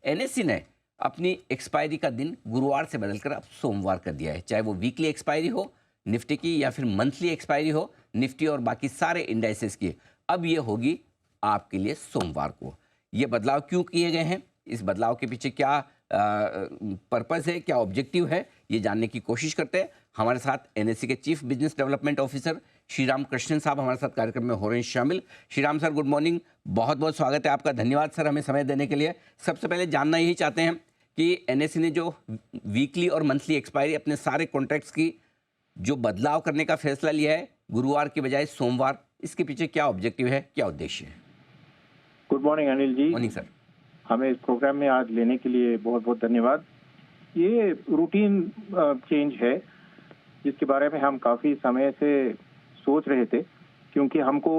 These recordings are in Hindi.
एनएससी ने अपनी एक्सपायरी का दिन गुरुवार से बदलकर अब सोमवार कर दिया है। चाहे वो वीकली एक्सपायरी हो निफ्टी की या फिर मंथली एक्सपायरी हो निफ्टी और बाकी सारे इंडाइसेस की, अब ये होगी आपके लिए सोमवार को। ये बदलाव क्यों किए गए हैं, इस बदलाव के पीछे क्या पर्पस है, क्या ऑब्जेक्टिव है, ये जानने की कोशिश करते हैं। हमारे साथ एनएससी के chief business development officer Shriram Krishnan साहब हमारे साथ कार्यक्रम में हो रहे हैं शामिल। श्रीराम सर, गुड मॉर्निंग, बहुत बहुत स्वागत है आपका। धन्यवाद सर हमें समय देने के लिए। सबसे पहले जानना यही चाहते हैं कि एनएससी ने जो वीकली और मंथली एक्सपायरी अपने सारे कॉन्ट्रैक्ट्स की जो बदलाव करने का फैसला लिया है गुरुवार के बजाय सोमवार, इसके पीछे क्या ऑब्जेक्टिव है, क्या उद्देश्य है? Good morning Anil ji. Morning sir. हमें इस प्रोग्राम में आज लेने के लिए बहुत बहुत धन्यवाद। ये रूटीन चेंज है जिसके बारे में हम काफी समय से सोच रहे थे, क्योंकि हमको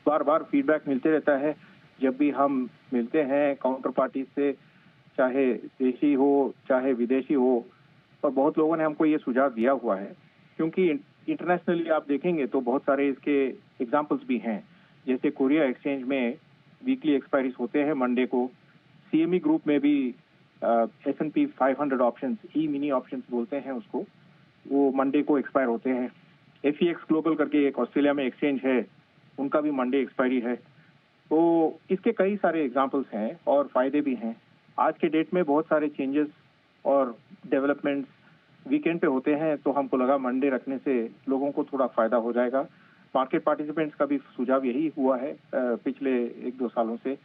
बार बार फीडबैक मिलते रहता है जब भी हम मिलते हैं काउंटर पार्टी से, चाहे देशी हो चाहे विदेशी हो। और बहुत लोगों ने हमको ये सुझाव दिया हुआ है, क्योंकि इंटरनेशनली आप देखेंगे तो बहुत सारे इसके एग्जाम्पल्स भी हैं। जैसे कोरिया एक्सचेंज में वीकली एक्सपायरीज होते हैं मंडे को। सीएमई ग्रुप में भी S&P 500 ऑप्शंस, ई मिनी ऑप्शंस बोलते हैं उसको, वो मंडे को एक्सपायर होते हैं। FEX ग्लोबल करके एक ऑस्ट्रेलिया में एक्सचेंज है, उनका भी मंडे एक्सपायरी है। तो इसके कई सारे एग्जाम्पल्स हैं और फायदे भी हैं। आज के डेट में बहुत सारे चेंजेस और डेवलपमेंट्स वीकेंड पे होते हैं, तो हमको लगा मंडे रखने से लोगों को थोड़ा फायदा हो जाएगा। मार्केट पार्टिसिपेंट्स का भी सुझाव यही हुआ है पिछले 1-2 सालों से।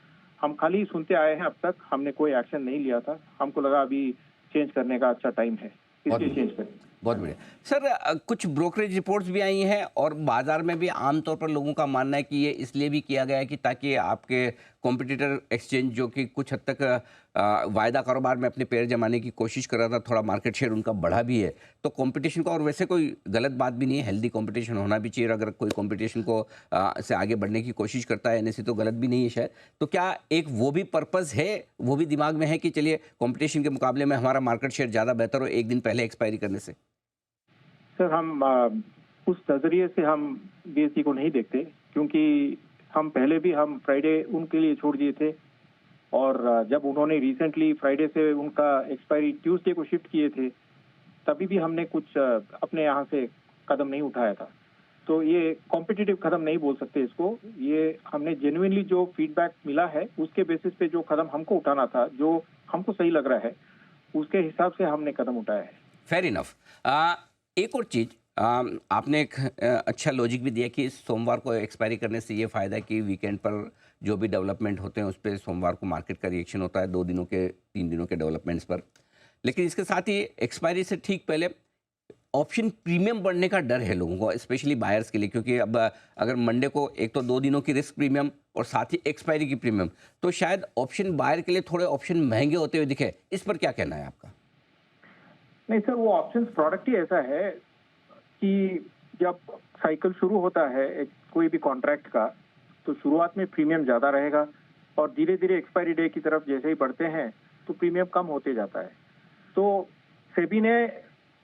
हम खाली सुनते आए हैं, अब तक हमने कोई एक्शन नहीं लिया था। हमको लगा अभी चेंज करने का अच्छा टाइम है, इसलिए चेंज करें। बहुत बढ़िया सर। कुछ ब्रोकरेज रिपोर्ट्स भी आई हैं और बाजार में भी आमतौर पर लोगों का मानना है कि ये इसलिए भी किया गया है कि ताकि आपके कॉम्पिटिटर एक्सचेंज जो कि कुछ हद तक वायदा कारोबार में अपने पैर जमाने की कोशिश कर रहा था, थोड़ा मार्केट शेयर उनका बढ़ा भी है, तो कंपटीशन को, और वैसे कोई गलत बात भी नहीं है, हेल्दी कंपटीशन होना भी चाहिए। अगर कोई कंपटीशन को से आगे बढ़ने की कोशिश करता है एनएससी, तो गलत भी नहीं है शायद। तो क्या एक वो भी पर्पस है, वो भी दिमाग में है कि चलिए कंपटीशन के मुकाबले में हमारा मार्केट शेयर ज़्यादा बेहतर हो एक दिन पहले एक्सपायरी करने से? सर, हम उस नजरिए से हम बीएससी को नहीं देखते, क्योंकि हम पहले भी हम फ्राइडे उनके लिए छोड़ दिए थे, और जब उन्होंने रिसेंटली फ्राइडे से उनका एक्सपायरी ट्यूसडे को शिफ्ट किए थे, तभी भी हमने कुछ अपने यहाँ से कदम नहीं उठाया था। तो ये कॉम्पिटिटिव कदम नहीं बोल सकते इसको। ये हमने जेन्युइनली जो फीडबैक मिला है उसके बेसिस पे जो कदम हमको उठाना था, जो हमको सही लग रहा है, उसके हिसाब से हमने कदम उठाया है। Fair enough. एक और चीज़, आपने एक अच्छा लॉजिक भी दिया कि सोमवार को एक्सपायरी करने से ये फ़ायदा है कि वीकेंड पर जो भी डेवलपमेंट होते हैं उस पर सोमवार को मार्केट का रिएक्शन होता है 2 दिनों के 3 दिनों के डेवलपमेंट्स पर। लेकिन इसके साथ ही एक्सपायरी से ठीक पहले ऑप्शन प्रीमियम बढ़ने का डर है लोगों को, स्पेशली बायर्स के लिए, क्योंकि अब अगर मंडे को एक तो 2 दिनों की रिस्क प्रीमियम और साथ ही एक्सपायरी की प्रीमियम, तो शायद ऑप्शन बायर के लिए थोड़े ऑप्शन महंगे होते हुए दिखे। इस पर क्या कहना है आपका? नहीं सर, वो ऑप्शंस प्रोडक्ट ही ऐसा है कि जब साइकिल शुरू होता है कोई भी कॉन्ट्रैक्ट का, तो शुरुआत में प्रीमियम ज्यादा रहेगा और धीरे धीरे एक्सपायरी डे की तरफ जैसे ही बढ़ते हैं तो प्रीमियम कम होते जाता है। तो सेबी ने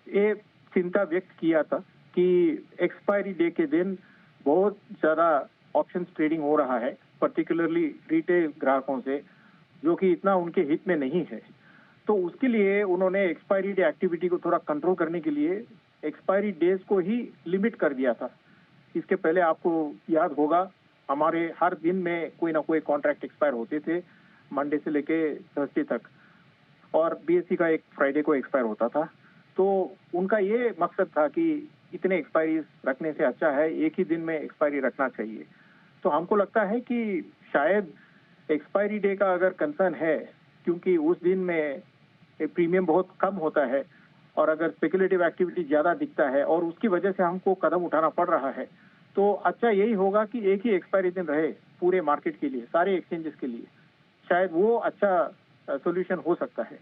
ये चिंता व्यक्त किया था कि एक्सपायरी डे के दिन बहुत ज्यादा ऑप्शंस ट्रेडिंग हो रहा है, पर्टिकुलरली रिटेल ग्राहकों से, जो कि इतना उनके हित में नहीं है। तो उसके लिए उन्होंने एक्सपायरी डे एक्टिविटी को थोड़ा कंट्रोल करने के लिए एक्सपायरी डेज को ही लिमिट कर दिया था। इसके पहले आपको याद होगा, हमारे हर दिन में कोई ना कोई कॉन्ट्रैक्ट एक्सपायर होते थे, मंडे से लेके थर्सडे तक, और बीएससी का एक फ्राइडे को एक्सपायर होता था। तो उनका ये मकसद था कि इतने एक्सपायरी रखने से अच्छा है एक ही दिन में एक्सपायरी रखना चाहिए। तो हमको लगता है कि शायद एक्सपायरी डे का अगर कंसर्न है, क्योंकि उस दिन में प्रीमियम बहुत कम होता है और अगर स्पेकुलेटिव एक्टिविटी ज्यादा दिखता है और उसकी वजह से हमको कदम उठाना पड़ रहा है, तो अच्छा यही होगा कि एक ही एक्सपायरी दिन रहे पूरे मार्केट के लिए, सारे एक्सचेंजेस के लिए। शायद वो अच्छा सोल्यूशन हो सकता है।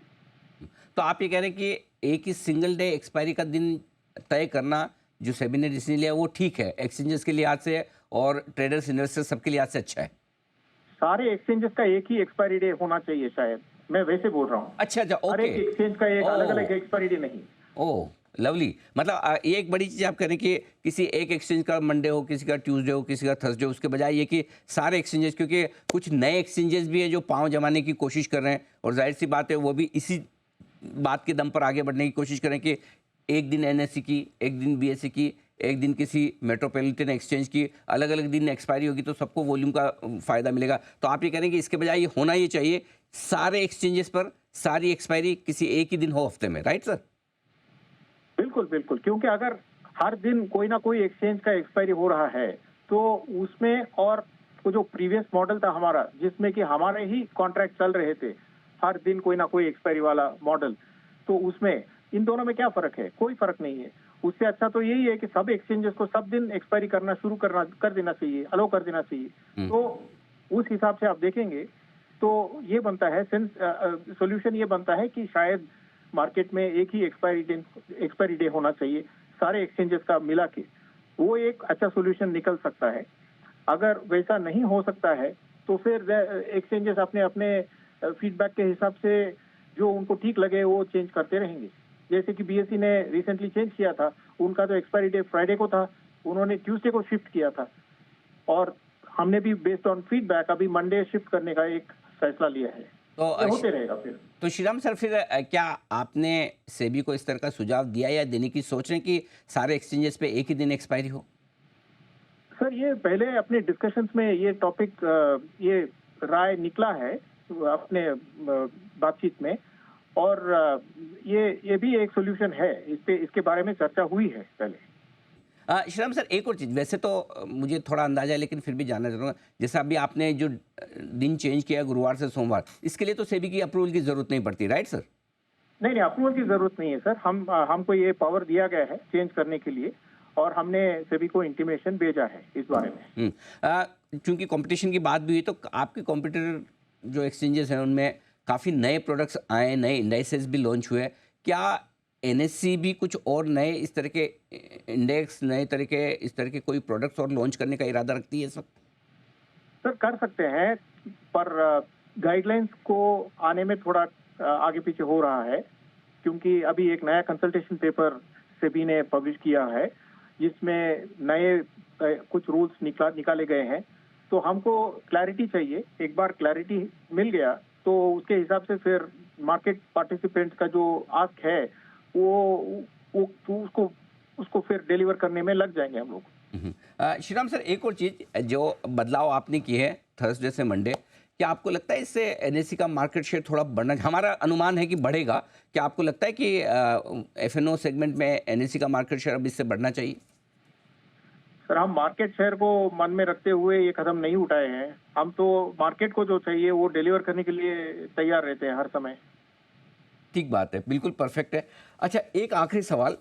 तो आप ये कह रहे हैं कि एक ही सिंगल डे एक्सपायरी का दिन तय करना जो सेबी ने डिसीजन लिया वो ठीक है एक्सचेंजेस के लिहाज से और ट्रेडर्स इन्वेस्टर्स सबके लिहाज से अच्छा है? सारे एक्सचेंजेस का एक ही एक्सपायरी डे होना चाहिए, शायद मैं वैसे बोल रहा हूँ। अच्छा, हर ओके। एक एक्सचेंज का एक अलग अलग एक्सपायरी डे नहीं। ओह, लवली। मतलब ये एक बड़ी चीज़ आप करें कि किसी एक एक्सचेंज का मंडे हो, किसी का ट्यूसडे हो, किसी का थर्सडे हो, उसके बजाय ये कि सारे एक्सचेंजेस, क्योंकि कुछ नए एक्सचेंजेस भी हैं जो पाँव जमाने की कोशिश कर रहे हैं, और जाहिर सी बात है वो भी इसी बात के दम पर आगे बढ़ने की कोशिश करें कि एक दिन एनएससी की, एक दिन बीएससी की, एक दिन किसी मेट्रोपॉलिटन एक्सचेंज की, अलग अलग दिन एक्सपायरी होगी तो सबको वॉल्यूम का फ़ायदा मिलेगा। तो आप ये करें कि इसके बजाय ये होना ये चाहिए सारे एक्सचेंजेस पर सारी एक्सपायरी किसी एक ही दिन हो हफ्ते में, राइट सर? बिल्कुल बिल्कुल, क्योंकि अगर हर दिन कोई ना कोई एक्सचेंज का एक्सपायरी हो रहा है तो उसमें, और वो जो प्रीवियस मॉडल था हमारा जिसमें कि हमारे ही कॉन्ट्रैक्ट चल रहे थे हर दिन कोई ना कोई एक्सपायरी वाला मॉडल, तो उसमें इन दोनों में क्या फर्क है? कोई फर्क नहीं है। उससे अच्छा तो यही है कि सब एक्सचेंजेस को सब दिन एक्सपायरी करना शुरू कर देना चाहिए, अलो कर देना चाहिए। तो उस हिसाब से आप देखेंगे तो ये बनता है सोल्यूशन ये बनता है कि शायद मार्केट में एक ही एक्सपायरी डे होना चाहिए सारे एक्सचेंजेस का मिला के। वो एक अच्छा सोल्यूशन निकल सकता है। अगर वैसा नहीं हो सकता है तो फिर एक्सचेंजेस अपने अपने फीडबैक के हिसाब से जो उनको ठीक लगे वो चेंज करते रहेंगे। जैसे कि बीएसई ने रिसेंटली चेंज किया था, उनका तो एक्सपायरी डे फ्राइडे को था, उन्होंने ट्यूसडे को शिफ्ट किया था, और हमने भी बेस्ड ऑन फीडबैक अभी मंडे शिफ्ट करने का एक फैसला लिया है। तो ये होते रहेगा फिर। तो श्रीराम सर, फिर क्या आपने सेबी को इस तरह का सुझाव दिया या देने की सोच रहे हैं कि सारे एक्सचेंजेस पे एक ही दिन एक्सपायरी हो? सर ये पहले अपने डिस्कशंस में ये टॉपिक, ये राय निकला है अपने बातचीत में, और ये भी एक सोल्यूशन है। इसके बारे में चर्चा हुई है पहले। श्रीराम सर, एक और चीज़, वैसे तो मुझे थोड़ा अंदाजा है लेकिन फिर भी जानना चाहूँगा, जैसे अभी आपने जो दिन चेंज किया गुरुवार से सोमवार, इसके लिए तो सेबी की अप्रूवल की ज़रूरत नहीं पड़ती, राइट सर? नहीं, अप्रूवल की जरूरत नहीं है सर। हमको ये पावर दिया गया है चेंज करने के लिए, और हमने सभी को इंटीमेशन भेजा है इस बारे में। चूंकि कंपटीशन की बात भी हुई तो आपके कॉम्पिटिटर जो एक्सचेंजेस हैं उनमें काफ़ी नए प्रोडक्ट्स आए, नए इंडाइसेस भी लॉन्च हुए। क्या एनएससी भी कुछ और नए इस तरह के इंडेक्स, नए तरह के इस तरह के कोई प्रोडक्ट्स और लॉन्च करने का इरादा रखती है सर? सर कर सकते हैं, पर गाइडलाइंस को आने में थोड़ा आगे पीछे हो रहा है, क्योंकि अभी एक नया कंसल्टेशन पेपर सेबी ने पब्लिश किया है जिसमें नए कुछ रूल्स निकाले गए हैं। तो हमको क्लैरिटी चाहिए। एक बार क्लैरिटी मिल गया तो उसके हिसाब से फिर मार्केट पार्टिसिपेंट्स का जो आस्क है वो उसको फिर डिलीवर करने में लग जाएंगे हम लोग। श्रीराम सर, एक और चीज़, जो बदलाव आपने किए हैं थर्सडे से मंडे, क्या आपको लगता है इससे एनएससी का मार्केट शेयर थोड़ा बढ़ना, हमारा अनुमान है कि बढ़ेगा, क्या आपको लगता है कि एफएनओ सेगमेंट में एनएससी का मार्केट शेयर अब इससे बढ़ना चाहिए? सर हम मार्केट शेयर को मन में रखते हुए ये कदम नहीं उठाए हैं। हम तो मार्केट को जो चाहिए वो डिलीवर करने के लिए तैयार रहते हैं हर समय। ठीक बात है, बिल्कुल परफेक्ट है। अच्छा, एक आखिरी सवाल,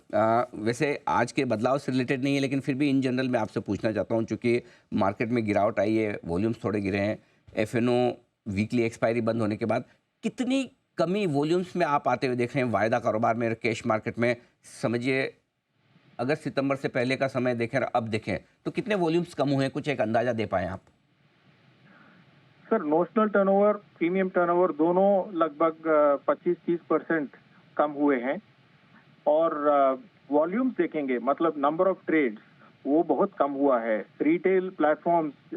वैसे आज के बदलाव से रिलेटेड नहीं है लेकिन फिर भी इन जनरल मैं आपसे पूछना चाहता हूं, चूंकि मार्केट में गिरावट आई है, वॉल्यूम्स थोड़े गिरे हैं, एफएनओ वीकली एक्सपायरी बंद होने के बाद कितनी कमी वॉल्यूम्स में आप आते हुए देख रहे हैं वायदा कारोबार में, कैश मार्केट में? समझिए अगस्त सितंबर से पहले का समय देखें और अब देखें तो कितने वॉल्यूम्स कम हुए हैं, कुछ एक अंदाजा दे पाएँ आप? Sir notional turnover, premium turnover दोनों लगभग 25-30% कम हुए हैं, और वॉल्यूम्स देखेंगे मतलब नंबर ऑफ ट्रेड्स वो बहुत कम हुआ है। रिटेल प्लेटफॉर्म्स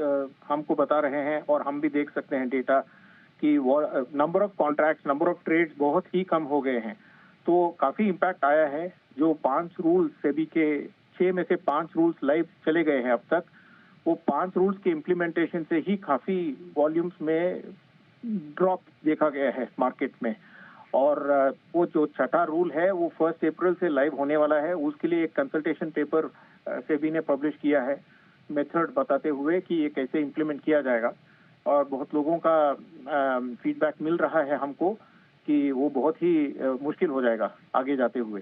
हमको बता रहे हैं और हम भी देख सकते हैं डेटा कि number of contracts, number of trades बहुत ही कम हो गए हैं। तो काफी इम्पैक्ट आया है। जो 5 रूल्स सेबी के 6 में से 5 रूल्स लाइव चले गए हैं अब तक, वो 5 रूल्स के इम्प्लीमेंटेशन से ही काफी वॉल्यूम्स में ड्रॉप देखा गया है मार्केट में। और वो जो छठा रूल है वो 1 अप्रैल से लाइव होने वाला है। उसके लिए एक कंसल्टेशन पेपर सेबी ने पब्लिश किया है, मेथड बताते हुए कि ये कैसे इम्प्लीमेंट किया जाएगा। और बहुत लोगों का फीडबैक मिल रहा है हमको कि वो बहुत ही मुश्किल हो जाएगा आगे जाते हुए।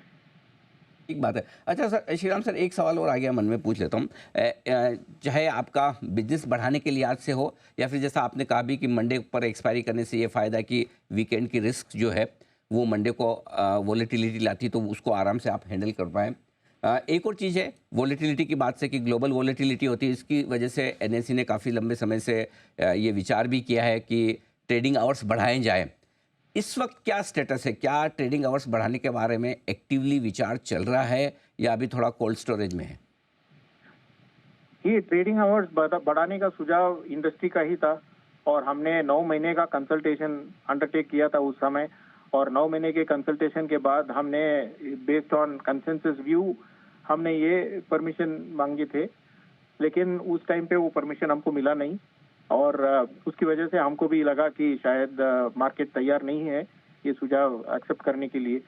ठीक बात है। अच्छा सर, श्रीराम सर, एक सवाल और आ गया मन में, पूछ लेता हूँ। चाहे आपका बिजनेस बढ़ाने के लिहाज से हो या फिर जैसा आपने कहा भी कि मंडे पर एक्सपायरी करने से ये फ़ायदा कि वीकेंड की रिस्क जो है वो मंडे को वॉलेटिलिटी लाती तो उसको आराम से आप हैंडल कर पाएँ। एक और चीज़ है वॉलेटिलिटी की बात से कि ग्लोबल वॉलेटिलिटी होती है, इसकी वजह से एनएससी ने काफ़ी लंबे समय से ये विचार भी किया है कि ट्रेडिंग आवर्स बढ़ाए जाएँ। इस वक्त क्या स्टेटस है? क्या ट्रेडिंग आवर्स बढ़ाने के बारे में एक्टिवली विचार चल रहा है या अभी थोड़ा कोल्ड स्टोरेज में है? ये ट्रेडिंग आवर्स बढ़ाने का सुझाव इंडस्ट्री का ही था और हमने 9 महीने का कंसल्टेशन अंडरटेक किया था उस समय, और 9 महीने के कंसल्टेशन के बाद हमने बेस्ड ऑन कंसेंसस व्यू हमने ये परमिशन मांगे थे, लेकिन उस टाइम पे वो परमिशन हमको मिला नहीं, और उसकी वजह से हमको भी लगा कि शायद मार्केट तैयार नहीं है ये सुझाव एक्सेप्ट करने के लिए,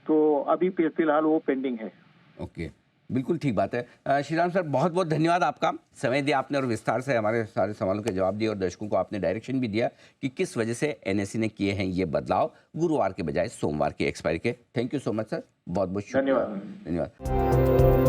तो अभी फिलहाल वो पेंडिंग है। ओके, बिल्कुल ठीक बात है। श्रीराम सर, बहुत बहुत धन्यवाद आपका। समय दिया आपने और विस्तार से हमारे सारे सवालों के जवाब दिए और दर्शकों को आपने डायरेक्शन भी दिया कि किस वजह से एनएसई ने किए हैं ये बदलाव गुरुवार के बजाय सोमवार की एक्सपायरी के। Thank you so much sir, बहुत बहुत शुक्रिया। धन्यवाद। धन्यवाद।